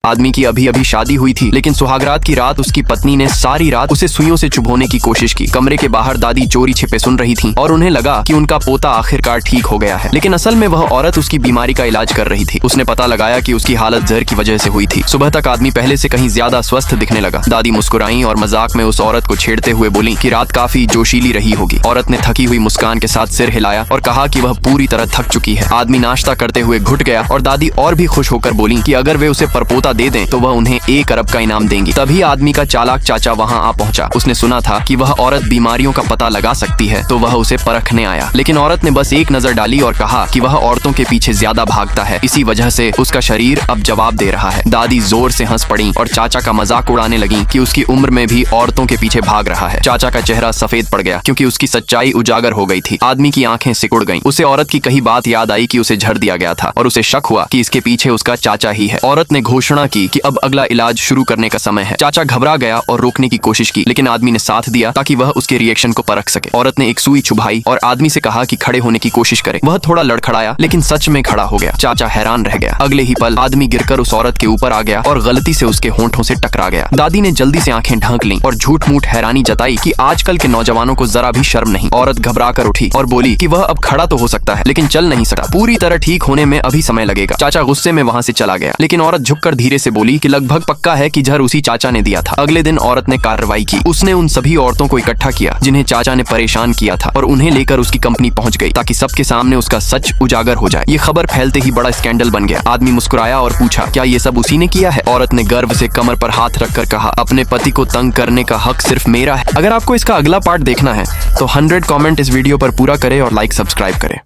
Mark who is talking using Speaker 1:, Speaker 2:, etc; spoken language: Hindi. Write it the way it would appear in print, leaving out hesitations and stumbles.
Speaker 1: आदमी की अभी अभी शादी हुई थी, लेकिन सुहागरात की रात उसकी पत्नी ने सारी रात उसे सुइयों से चुभोने की कोशिश की। कमरे के बाहर दादी चोरी छिपे सुन रही थी और उन्हें लगा कि उनका पोता आखिरकार ठीक हो गया है, लेकिन असल में वह औरत उसकी बीमारी का इलाज कर रही थी। उसने पता लगाया कि उसकी हालत जहर की वजह से हुई थी। सुबह तक आदमी पहले से कहीं ज्यादा स्वस्थ दिखने लगा। दादी मुस्कुराई और मजाक में उस औरत को छेड़ते हुए बोली कि रात काफी जोशीली रही होगी। औरत ने थकी हुई मुस्कान के साथ सिर हिलाया और कहा कि वह पूरी तरह थक चुकी है। आदमी नाश्ता करते हुए घुट गया और दादी और भी खुश होकर बोली कि अगर वे उसे परपोता दे दें तो वह उन्हें 1 अरब का इनाम देंगी। तभी आदमी का चालाक चाचा वहां आ पहुंचा। उसने सुना था कि वह औरत बीमारियों का पता लगा सकती है, तो वह उसे परखने आया। लेकिन औरत ने बस एक नजर डाली और कहा कि वह औरतों के पीछे ज्यादा भागता है, इसी वजह से उसका शरीर अब जवाब दे रहा है। दादी जोर से हंस पड़ी और चाचा का मजाक उड़ाने लगी कि उसकी उम्र में भी औरतों के पीछे भाग रहा है। चाचा का चेहरा सफेद पड़ गया क्योंकि उसकी सच्चाई उजागर हो गई थी। आदमी की आंखें सिकुड़ गईं। उसे औरत की कही बात याद आई कि उसे झड़ दिया गया था और उसे शक हुआ कि इसके पीछे उसका चाचा ही है। औरत ने घोषणा की कि अब अगला इलाज शुरू करने का समय है। चाचा घबरा गया और रोकने की कोशिश की, लेकिन आदमी ने साथ दिया ताकि वह उसके रिएक्शन को परख सके। औरत ने एक सुई चुभाई और आदमी से कहा कि खड़े होने की कोशिश करे। वह थोड़ा लड़खड़ाया, लेकिन सच में खड़ा हो गया। चाचा हैरान रह गया। अगले ही पल आदमी गिरकर उस औरत के ऊपर आ गया और गलती से उसके होंठों से टकरा गया। दादी ने जल्दी से आंखें ढांक लीं और झूठ मूठ हैरानी जताई कि आजकल के नौजवानों को जरा भी शर्म नहीं। औरत घबरा कर उठी और बोली कि वह अब खड़ा तो हो सकता है, लेकिन चल नहीं सकता। पूरी तरह ठीक होने में अभी समय लगेगा। चाचा गुस्से में वहां से चला गया, लेकिन औरत झुककर धीरे से बोली कि लगभग पक्का है कि जहर उसी चाचा ने दिया था। अगले दिन औरत ने कार्रवाई की। उसने उन सभी औरतों को इकट्ठा किया जिन्हें चाचा ने परेशान किया था और उन्हें लेकर उसकी कंपनी पहुंच गई ताकि सबके सामने उसका सच उजागर हो जाए। ये खबर फैलते ही बड़ा स्कैंडल बन गया। आदमी मुस्कुराया और पूछा, क्या ये सब उसी ने किया है? औरत ने गर्व से कमर पर हाथ रखकर कहा, अपने पति को तंग करने का हक सिर्फ मेरा है। अगर आपको इसका अगला पार्ट देखना है तो 100 कमेंट इस वीडियो पर पूरा करें और लाइक सब्सक्राइब करें।